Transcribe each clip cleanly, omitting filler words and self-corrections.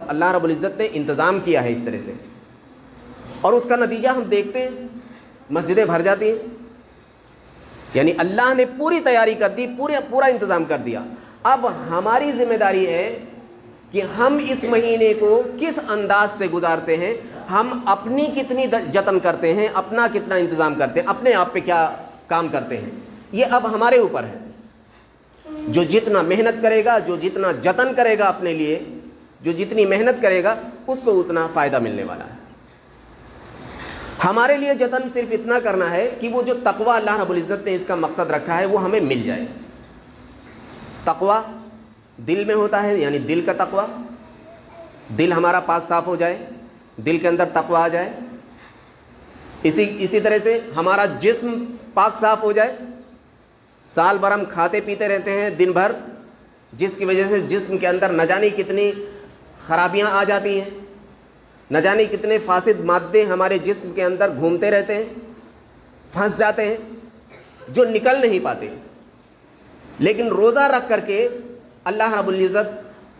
اللہ رب العزت نے انتظام کیا ہے اس طرح سے، اور اس کا نتیجہ ہم دیکھتے ہیں، مسجدیں بھر جاتی ہیں، یعنی اللہ نے پوری تیاری کر دی، پورا انتظام کر دیا۔ اب ہماری ذمہ داری ہے کہ ہم اس مہینے کو کس انداز سے گزارتے ہیں، ہم اپنی کتنی جتن کرتے ہیں، اپنا کتنا انتظام کرتے ہیں، اپنے آپ پہ کیا کام کرتے ہیں، یہ اب ہمارے اوپر ہے۔ جو جتنا محنت کرے گا، جو جتنا جتن کرے گا اپنے لیے، جو جتنی محنت کرے گا، اس کو اتنا فائدہ ملنے والا ہے۔ ہمارے لیے جتن صرف اتنا کرنا ہے کہ وہ جو تقوی اللہ رب العزت نے اس کا مقصد رکھا ہے وہ ہمیں مل جائے۔ تقوی دل میں ہوتا ہے، یعنی دل کا تقوی، دل ہمارا پاک صاف ہو جائے، دل کے اندر تقوی آ جائے۔ اسی طرح سے ہمارا جسم پاک صاف ہو جائے۔ سال بھر ہم کھاتے پیتے رہتے ہیں دن بھر، جس کی وجہ سے جسم کے اندر نہ جانے کتنی خرابیاں آ جاتی ہیں، نہ جانے کتنے فاسد مادے ہمارے جسم کے اندر گھومتے رہتے ہیں، پھنس جاتے ہیں، جو نکل نہیں پاتے۔ لیکن روزہ رکھ کر کے اللہ رب العزت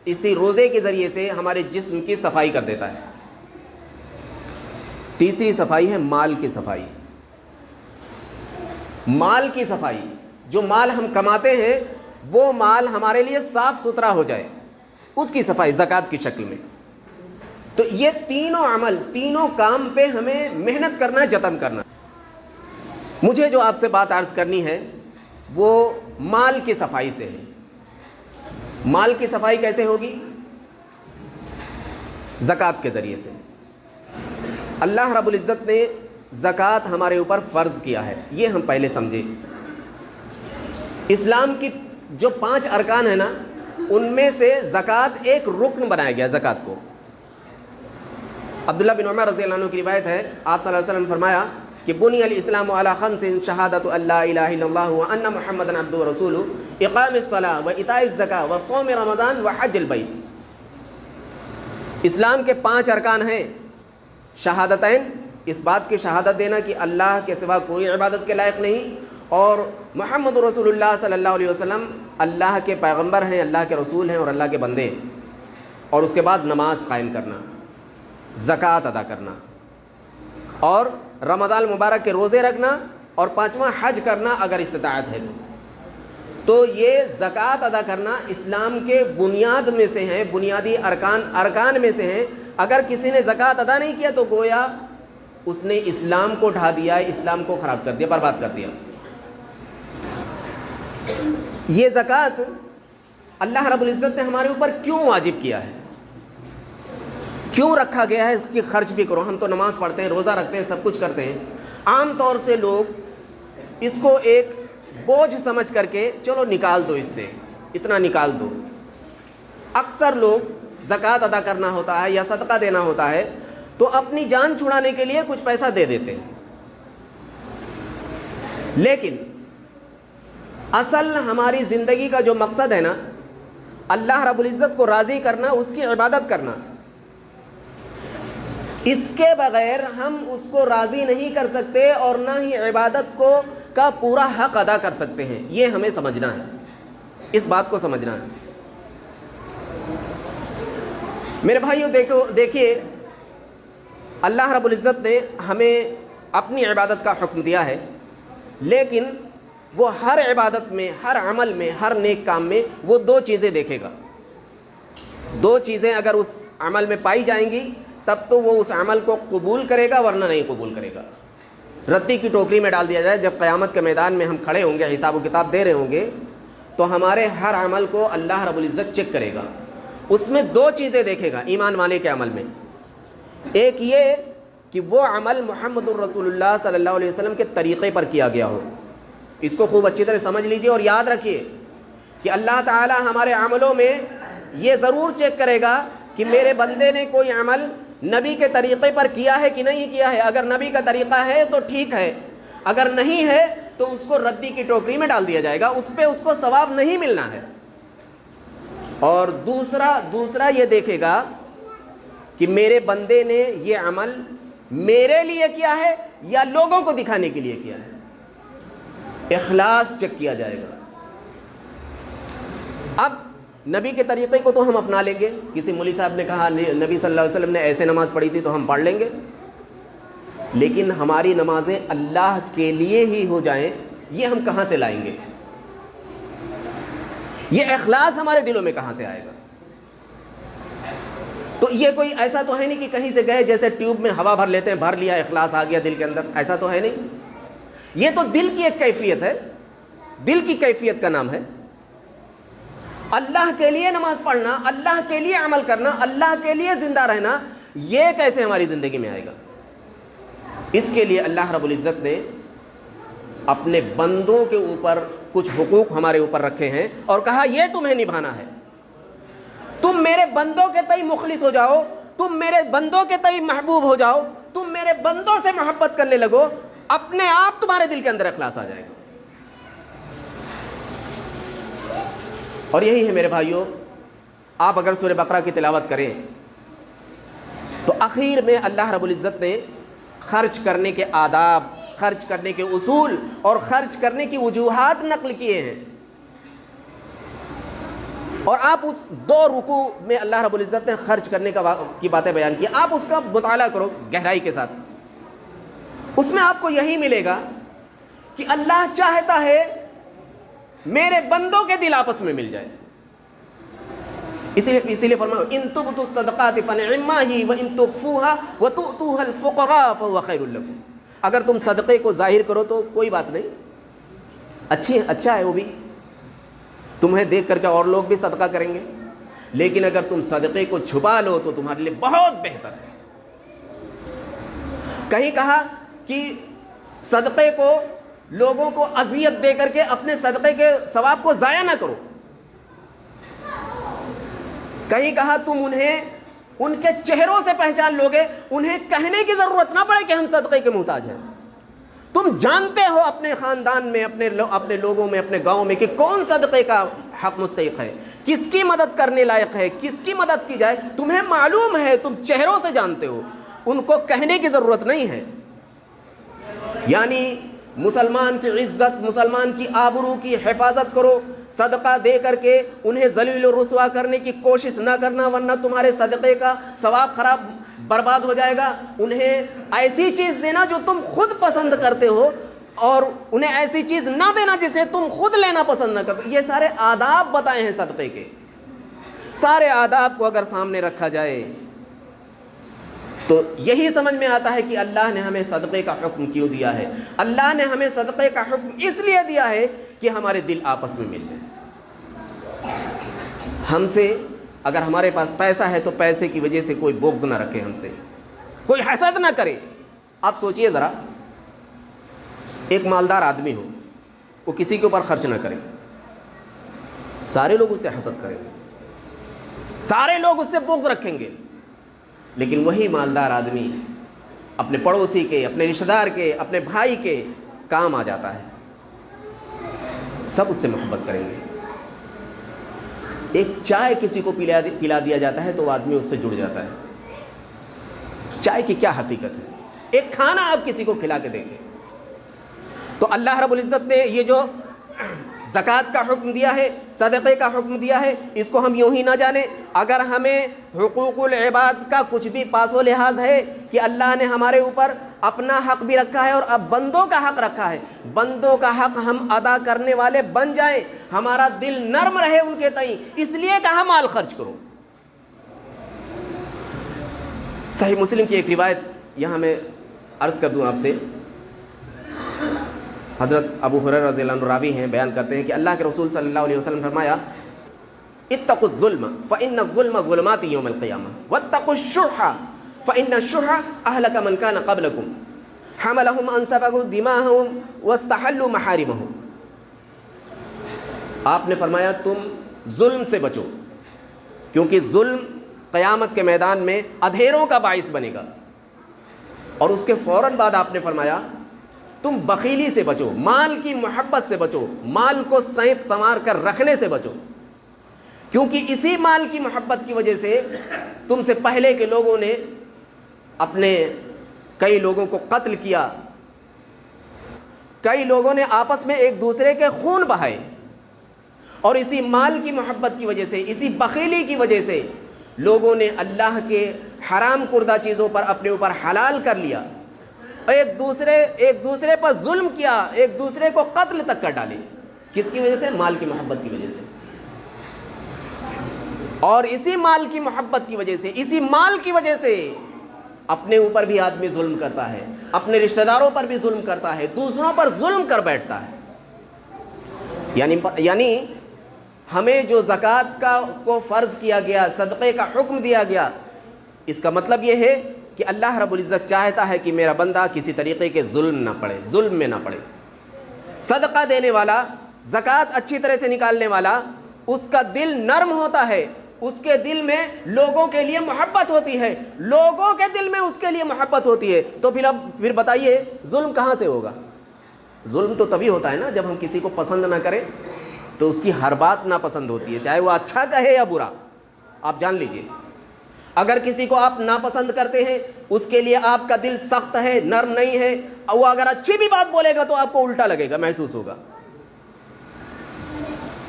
اسی روزے کے ذریعے سے ہمارے جسم کی صفائی کر دیتا ہے۔ تیسری صفائی ہے مال کی صفائی۔ مال کی صفائی، جو مال ہم کماتے ہیں وہ مال ہمارے لیے صاف ستھرا ہو جائے، اس کی صفائی زکوٰۃ کی شکل میں۔ تو یہ تینوں عمل، تینوں کام پہ ہمیں محنت کرنا ہے، جتن کرنا۔ مجھے جو آپ سے بات عرض کرنی ہے وہ مال کی صفائی سے ہے۔ مال کی صفائی کیسے ہوگی؟ زکوٰۃ کے ذریعے سے۔ اللہ رب العزت نے زکوٰۃ ہمارے اوپر فرض کیا ہے، یہ ہم پہلے سمجھے۔ اسلام کی جو 5 ارکان ہیں نا، ان میں سے زکوٰۃ ایک رکن بنایا گیا زکوٰۃ کو۔ عبداللہ بن عمر رضی اللہ عنہ کی روایت ہے، آپ صلی اللہ علیہ وسلم نے فرمایا کہ بنی الاسلام علی 5 شہادۃ ان لا الہ الا اللہ وان محمدا عبدہ ورسولہ اقام الصلاۃ وایتاء الزکاۃ وصوم رمضان وحج البیت۔ اسلام کے 5 ارکان ہیں، شہادتین، اس بات کی شہادت دینا کہ اللہ کے سوا کوئی عبادت کے لائق نہیں، اور محمد رسول اللہ صلی اللہ علیہ وسلم اللہ کے پیغمبر ہیں، اللہ کے رسول ہیں اور اللہ کے بندے ہیں۔ اور اس کے بعد نماز قائم کرنا، زکوٰۃ ادا کرنا، اور رمضان مبارک کے روزے رکھنا، اور 5واں حج کرنا اگر استطاعت ہے تو۔ یہ زکوٰۃ ادا کرنا اسلام کے بنیاد میں سے ہیں، بنیادی ارکان میں سے ہیں۔ اگر کسی نے زکوٰۃ ادا نہیں کیا تو گویا اس نے اسلام کو ڈھا دیا، اسلام کو خراب کر دیا، برباد کر دیا۔ یہ زکوٰۃ اللہ رب العزت نے ہمارے اوپر کیوں واجب کیا ہے، کیوں رکھا گیا ہے؟ اس کی خرچ بھی کرو۔ ہم تو نماز پڑھتے ہیں، روزہ رکھتے ہیں، سب کچھ کرتے ہیں، عام طور سے لوگ اس کو ایک بوجھ سمجھ کر کے چلو نکال دو، اس سے اتنا نکال دو۔ اکثر لوگ زکوٰۃ ادا کرنا ہوتا ہے یا صدقہ دینا ہوتا ہے تو اپنی جان چھڑانے کے لیے کچھ پیسہ دے دیتے ہیں، لیکن اصل ہماری زندگی کا جو مقصد ہے نا، اللہ رب العزت کو راضی کرنا، اس کی عبادت کرنا، اس کے بغیر ہم اس کو راضی نہیں کر سکتے اور نہ ہی عبادت کا پورا حق ادا کر سکتے ہیں۔ یہ ہمیں سمجھنا ہے، اس بات کو سمجھنا ہے۔ میرے بھائیو دیکھیے، اللہ رب العزت نے ہمیں اپنی عبادت کا حکم دیا ہے، لیکن وہ ہر عبادت میں، ہر عمل میں، ہر نیک کام میں وہ 2 چیزیں دیکھے گا۔ 2 چیزیں اگر اس عمل میں پائی جائیں گی تب تو وہ اس عمل کو قبول کرے گا، ورنہ نہیں قبول کرے گا۔ رتی کی ٹوکری میں ڈال دیا جائے، جب قیامت کے میدان میں ہم کھڑے ہوں گے، حساب و کتاب دے رہے ہوں گے، تو ہمارے ہر عمل کو اللہ رب العزت چیک کرے گا۔ اس میں 2 چیزیں دیکھے گا ایمان والے کے عمل میں۔ ایک یہ کہ وہ عمل محمد الرسول اللہ صلی اللہ علیہ وسلم کے طریقے پر کیا گیا ہو۔ اس کو خوب اچھی طرح سمجھ لیجئے اور یاد رکھیے کہ اللہ تعالی ہمارے عملوں میں یہ ضرور چیک کرے گا کہ میرے بندے نے کوئی عمل نبی کے طریقے پر کیا ہے کہ نہیں کیا ہے۔ اگر نبی کا طریقہ ہے تو ٹھیک ہے، اگر نہیں ہے تو اس کو ردی کی ٹوکری میں ڈال دیا جائے گا، اس پہ اس کو ثواب نہیں ملنا ہے۔ اور دوسرا یہ دیکھے گا کہ میرے بندے نے یہ عمل میرے لیے کیا ہے یا لوگوں کو دکھانے کے لیے کیا ہے۔ اخلاص چیک کیا جائے گا۔ اب نبی کے طریقے کو تو ہم اپنا لیں گے. کسی مولوی صاحب نے کہا نبی صلی اللہ علیہ وسلم نے ایسے نماز پڑھی تھی تو ہم پڑھ لیں گے, لیکن ہماری نمازیں اللہ کے لیے ہی ہو جائیں, یہ ہم کہاں سے لائیں گے؟ یہ اخلاص ہمارے دلوں میں کہاں سے آئے گا؟ تو یہ کوئی ایسا تو ہے نہیں کہ کہیں سے گئے جیسے ٹیوب میں ہوا بھر لیتے ہیں, بھر لیا اخلاص آ گیا دل کے اندر, ایسا تو ہے نہیں. یہ تو دل کی ایک کیفیت ہے, دل کی کیفیت کا نام ہے. اللہ کے لیے نماز پڑھنا, اللہ کے لیے عمل کرنا, اللہ کے لیے زندہ رہنا, یہ کیسے ہماری زندگی میں آئے گا؟ اس کے لیے اللہ رب العزت نے اپنے بندوں کے اوپر کچھ حقوق ہمارے اوپر رکھے ہیں اور کہا یہ تمہیں نبھانا ہے. تم میرے بندوں کے تئیں مخلص ہو جاؤ, تم میرے بندوں کے تئیں محبوب ہو جاؤ, تم میرے بندوں سے محبت کرنے لگو, اپنے آپ تمہارے دل کے اندر اخلاص آ جائے گا. اور یہی ہے میرے بھائیوں, آپ اگر سورہ بقرہ کی تلاوت کریں تو آخر میں اللہ رب العزت نے خرچ کرنے کے آداب, خرچ کرنے کے اصول اور خرچ کرنے کی وجوہات نقل کیے ہیں. اور آپ اس 2 رکوع میں اللہ رب العزت نے خرچ کرنے کی باتیں بیان کی, آپ اس کا مطالعہ کرو گہرائی کے ساتھ. اس میں آپ کو یہی ملے گا کہ اللہ چاہتا ہے میرے بندوں کے دل آپس میں مل جائے. اسی لیے فرمایا ان تبدوا الصدقات فنعما ہی وان تخفوها وتؤتوها الفقراء فهو خير لكم. اگر تم صدقے کو ظاہر کرو تو کوئی بات نہیں, اچھا ہے وہ بھی, تمہیں دیکھ کر کے اور لوگ بھی صدقہ کریں گے, لیکن اگر تم صدقے کو چھپا لو تو تمہارے لیے بہت بہتر ہے. کہیں کہا کہ صدقے کو لوگوں کو اذیت دے کر کے اپنے صدقے کے ثواب کو ضائع نہ کرو. کہیں کہا تم انہیں ان کے چہروں سے پہچان لوگے, انہیں کہنے کی ضرورت نہ پڑے کہ ہم صدقے کے محتاج ہیں. تم جانتے ہو اپنے خاندان میں, اپنے لوگوں میں, اپنے گاؤں میں کہ کون صدقے کا حق مستحق ہے, کس کی مدد کرنے لائق ہے, کس کی مدد کی جائے, تمہیں معلوم ہے, تم چہروں سے جانتے ہو, ان کو کہنے کی ضرورت نہیں ہے. یعنی مسلمان کی عزت, مسلمان کی آبرو کی حفاظت کرو, صدقہ دے کر کے انہیں ذلیل و رسوا کرنے کی کوشش نہ کرنا, ورنہ تمہارے صدقے کا ثواب برباد ہو جائے گا. انہیں ایسی چیز دینا جو تم خود پسند کرتے ہو, اور انہیں ایسی چیز نہ دینا جسے تم خود لینا پسند نہ کرتے. یہ سارے آداب بتائے ہیں صدقے کے. سارے آداب کو اگر سامنے رکھا جائے تو یہی سمجھ میں آتا ہے کہ اللہ نے ہمیں صدقے کا حکم کیوں دیا ہے. اللہ نے ہمیں صدقے کا حکم اس لیے دیا ہے کہ ہمارے دل آپس میں مل جائیں. ہم سے اگر ہمارے پاس پیسہ ہے تو پیسے کی وجہ سے کوئی بغض نہ رکھے, ہم سے کوئی حسد نہ کرے. آپ سوچئے ذرا, ایک مالدار آدمی ہو, وہ کسی کے اوپر خرچ نہ کرے, سارے لوگ اس سے حسد کریں گے, سارے لوگ اس سے بغض رکھیں گے. لیکن وہی مالدار آدمی اپنے پڑوسی کے, اپنے رشتہ دار کے, اپنے بھائی کے کام آ جاتا ہے, سب اس سے محبت کریں گے. ایک چائے کسی کو پلا دیا جاتا ہے تو وہ آدمی اس سے جڑ جاتا ہے. چائے کی کیا حقیقت ہے؟ ایک کھانا آپ کسی کو کھلا کے دیں گے. تو اللہ رب العزت نے یہ جو زکوٰۃ کا حکم دیا ہے, صدقے کا حکم دیا ہے, اس کو ہم یوں ہی نہ جانیں. اگر ہمیں حقوق العباد کا کچھ بھی پاس و لحاظ ہے کہ اللہ نے ہمارے اوپر اپنا حق بھی رکھا ہے اور اب بندوں کا حق رکھا ہے, بندوں کا حق ہم ادا کرنے والے بن جائیں, ہمارا دل نرم رہے ان کے تئیں, اس لیے کہا مال خرچ کرو. صحیح مسلم کی ایک روایت یہاں میں عرض کر دوں آپ سے. حضرت ابو ہریرہ رضی اللہ عنہ راوی ہیں, بیان کرتے ہیں کہ اللہ کے رسول صلی اللہ علیہ وسلم فرمایا اتقوا الظلم فإن الظلم ظلمات يوم القيامة واتقوا الشح فإن الشح أهلك من كان قبلكم حملهم أن سفكوا دماءهم واستحلوا محارمهم. آپ نے فرمایا تم ظلم سے بچو, کیونکہ ظلم قیامت کے میدان میں اندھیروں کا باعث بنے گا. اور اس کے فوراً بعد آپ نے فرمایا تم بخیلی سے بچو, مال کی محبت سے بچو, مال کو سینت سنوار کر رکھنے سے بچو, کیونکہ اسی مال کی محبت کی وجہ سے تم سے پہلے کے لوگوں نے اپنے کئی لوگوں کو قتل کیا, کئی لوگوں نے آپس میں ایک دوسرے کے خون بہائے. اور اسی مال کی محبت کی وجہ سے، اسی بخیلی کی وجہ سے لوگوں نے اللہ کے حرام کردہ چیزوں پر اپنے اوپر حلال کر لیا، ایک دوسرے پر ظلم کیا، ایک دوسرے کو قتل تک کر ڈالے۔ کس کی وجہ سے؟ مال کی محبت کی وجہ سے۔ اور اسی مال کی محبت کی وجہ سے، اسی مال کی وجہ سے اپنے اوپر بھی آدمی ظلم کرتا ہے، اپنے رشتہ داروں پر بھی ظلم کرتا ہے، دوسروں پر ظلم کر بیٹھتا ہے۔ یعنی ہمیں جو زکوٰۃ کو فرض کیا گیا، صدقے کا حکم دیا گیا، اس کا مطلب یہ ہے کہ اللہ رب العزت چاہتا ہے کہ میرا بندہ کسی طریقے کے ظلم میں نہ پڑے۔ صدقہ دینے والا، زکوٰۃ اچھی طرح سے نکالنے والا، اس کا دل نرم ہوتا ہے، اس کے دل میں لوگوں کے لیے محبت ہوتی ہے، لوگوں کے دل میں اس کے لیے محبت ہوتی ہے، تو پھر بتائیے ظلم کہاں سے ہوگا؟ ظلم تو تبھی ہوتا ہے نا جب ہم کسی کو پسند نہ کریں تو اس کی ہر بات ناپسند ہوتی ہے، چاہے وہ اچھا کہے یا برا۔ آپ جان لیجئے، اگر کسی کو آپ ناپسند کرتے ہیں، اس کے لیے آپ کا دل سخت ہے، نرم نہیں ہے، وہ اگر اچھی بھی بات بولے گا تو آپ کو الٹا لگے گا، محسوس ہوگا۔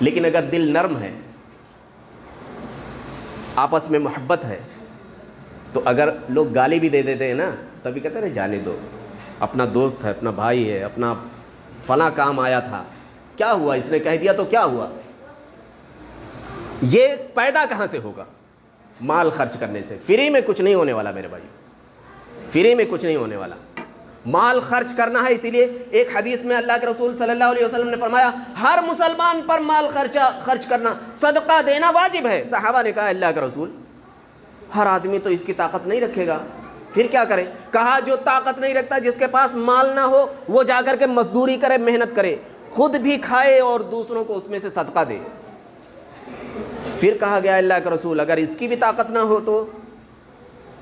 لیکن اگر دل نرم ہے، آپس میں محبت ہے، تو اگر لوگ گالی بھی دے دیتے ہیں نا، تبھی کہتے ہیں جانے دو، اپنا دوست ہے، اپنا بھائی ہے، اپنا فلاں کام آیا تھا، کیا ہوا، اس نے کہہ دیا تو کیا ہوا؟ یہ پیدا کہاں سے ہوگا؟ مال خرچ کرنے سے۔ فری میں کچھ نہیں ہونے والا میرے بھائی، فری میں کچھ نہیں ہونے والا، مال خرچ کرنا ہے۔ اسی لیے ایک حدیث میں اللہ کے رسول صلی اللہ علیہ وسلم نے فرمایا، ہر مسلمان پر مال خرچ کرنا، صدقہ دینا واجب ہے۔ صحابہ نے کہا اللہ کے رسول، ہر آدمی تو اس کی طاقت نہیں رکھے گا، پھر کیا کرے؟ کہا جو طاقت نہیں رکھتا، جس کے پاس مال نہ ہو، وہ جا کر کے مزدوری کرے، محنت کرے، خود بھی کھائے اور دوسروں کو اس میں سے صدقہ دے۔ پھر کہا گیا اللہ کے رسول، اگر اس کی بھی طاقت نہ ہو تو؟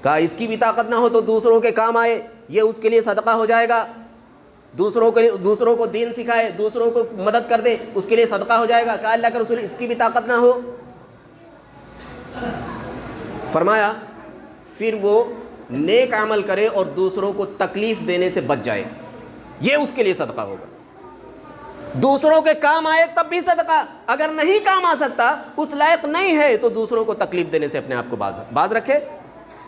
کہا اس کی بھی طاقت نہ ہو تو دوسروں کے کام آئے، یہ اس کے لیے صدقہ ہو جائے گا، دوسروں کو دین سکھائے، دوسروں کو مدد کر دے، اس کے لیے صدقہ ہو جائے گا۔ کہا اللہ کے رسول اس کی بھی طاقت نہ ہو؟ فرمایا پھر وہ نیک عمل کرے اور دوسروں کو تکلیف دینے سے بچ جائے، یہ اس کے لیے صدقہ ہوگا۔ دوسروں کے کام آئے تب بھی صدقہ، اگر نہیں کام آ سکتا، اس لائق نہیں ہے، تو دوسروں کو تکلیف دینے سے اپنے آپ کو باز رکھے،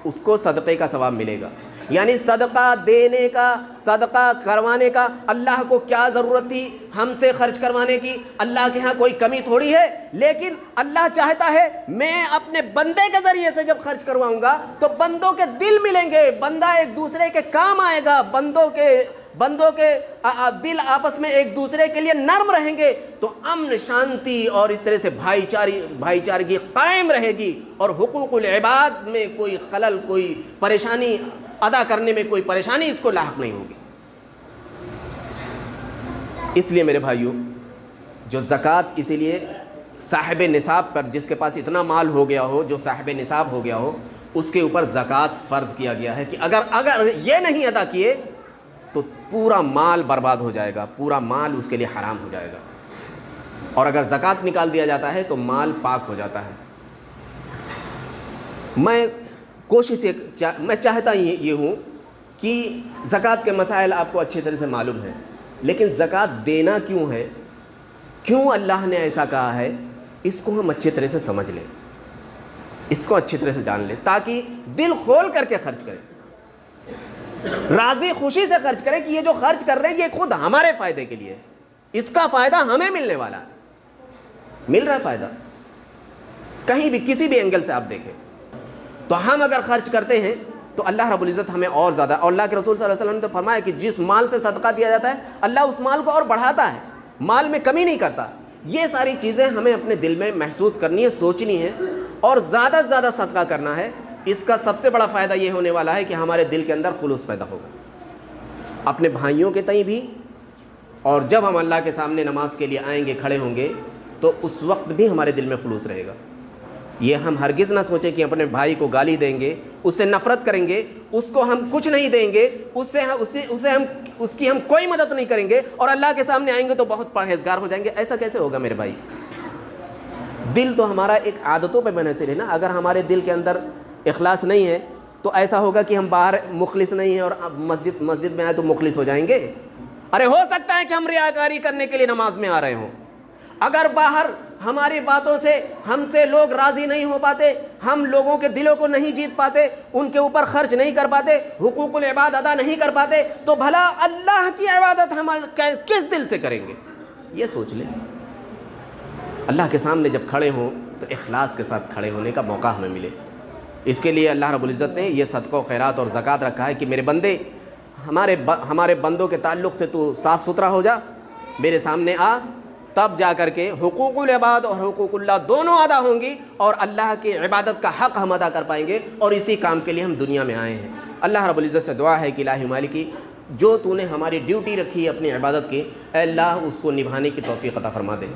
اس کو صدقے کا ثواب ملے گا۔ یعنی صدقہ دینے کا، صدقہ کروانے کا، اللہ کو کیا ضرورت تھی ہم سے خرچ کروانے کی؟ اللہ کے ہاں کوئی کمی تھوڑی ہے، لیکن اللہ چاہتا ہے میں اپنے بندے کے ذریعے سے جب خرچ کرواؤں گا تو بندوں کے دل ملیں گے، بندہ ایک دوسرے کے کام آئے گا، بندوں کے دل آپس میں ایک دوسرے کے لیے نرم رہیں گے، تو امن، شانتی اور اس طرح سے بھائی چارگی قائم رہے گی، اور حقوق العباد میں کوئی خلل، کوئی پریشانی ادا کرنے میں کوئی پریشانی اس کو لاحق نہیں ہوگی۔ اس لیے میرے بھائیوں، جو زکوٰۃ، اسی لیے صاحب نصاب پر، جس کے پاس اتنا مال ہو گیا ہو، جو صاحب نصاب ہو گیا ہو، اس کے اوپر زکوٰۃ فرض کیا گیا ہے کہ اگر یہ نہیں ادا کیے تو پورا مال برباد ہو جائے گا، پورا مال اس کے لیے حرام ہو جائے گا، اور اگر زکوٰۃ نکال دیا جاتا ہے تو مال پاک ہو جاتا ہے۔ میں چاہتا یہ ہوں کہ زکوٰۃ کے مسائل آپ کو اچھی طرح سے معلوم ہے، لیکن زکوٰۃ دینا کیوں ہے، کیوں اللہ نے ایسا کہا ہے، اس کو ہم اچھی طرح سے سمجھ لیں، اس کو اچھی طرح سے جان لیں، تاکہ دل کھول کر کے خرچ کریں، راضی خوشی سے خرچ کریں کہ یہ جو خرچ کر رہے ہیں یہ خود ہمارے فائدے کے لیے، اس کا فائدہ ہمیں ملنے والا ہے، مل رہا ہے فائدہ، کہیں بھی کسی بھی اینگل سے آپ دیکھیں۔ تو ہم اگر خرچ کرتے ہیں تو اللہ رب العزت ہمیں اور زیادہ، اور اللہ کے رسول صلی اللہ علیہ وسلم نے تو فرمایا کہ جس مال سے صدقہ دیا جاتا ہے اللہ اس مال کو اور بڑھاتا ہے، مال میں کمی نہیں کرتا۔ یہ ساری چیزیں ہمیں اپنے دل میں محسوس کرنی ہے، سوچنی ہے، اور زیادہ سے زیادہ صدقہ کرنا ہے۔ اس کا سب سے بڑا فائدہ یہ ہونے والا ہے کہ ہمارے دل کے اندر خلوص پیدا ہوگا، اپنے بھائیوں کے تئیں بھی، اور جب ہم اللہ کے سامنے نماز کے لیے آئیں گے، کھڑے ہوں گے، تو اس وقت بھی ہمارے دل میں خلوص رہے گا۔ یہ ہم ہرگز نہ سوچیں کہ اپنے بھائی کو گالی دیں گے، اس سے نفرت کریں گے، اس کو ہم کچھ نہیں دیں گے، اس کی ہم کوئی مدد نہیں کریں گے، اور اللہ کے سامنے آئیں گے تو بہت پرہیزگار ہو جائیں گے۔ ایسا کیسے ہوگا میرے بھائی؟ دل تو ہمارا ایک عادتوں پہ منحصر ہے نا، اگر ہمارے دل کے اندر اخلاص نہیں ہے تو ایسا ہوگا کہ ہم باہر مخلص نہیں ہیں اور مسجد میں آئے تو مخلص ہو جائیں گے۔ ارے ہو سکتا ہے کہ ہم ریاکاری کرنے کے لیے نماز میں آ رہے ہوں، اگر باہر ہماری باتوں سے ہم سے لوگ راضی نہیں ہو پاتے، ہم لوگوں کے دلوں کو نہیں جیت پاتے، ان کے اوپر خرچ نہیں کر پاتے، حقوق العباد ادا نہیں کر پاتے، تو بھلا اللہ کی عبادت ہم کس دل سے کریں گے؟ یہ سوچ لیں۔ اللہ کے سامنے جب کھڑے ہوں تو اخلاص کے ساتھ کھڑے ہونے کا موقع ہمیں ملے۔ اس کے لیے اللہ رب العزت نے یہ صدقہ و خیرات اور زکوٰۃ رکھا ہے کہ میرے بندے، ہمارے بندوں کے تعلق سے تو صاف ستھرا ہو جا، میرے سامنے آ، تب جا کر کے حقوق العباد اور حقوق اللہ دونوں ادا ہوں گی، اور اللہ کی عبادت کا حق ہم ادا کر پائیں گے، اور اسی کام کے لیے ہم دنیا میں آئے ہیں۔ اللہ رب العزت سے دعا ہے کہ الہی مالکی، جو تو نے ہماری ڈیوٹی رکھی ہے اپنی عبادت کی، اے اللہ اس کو نبھانے کی توفیق عطا فرما دے۔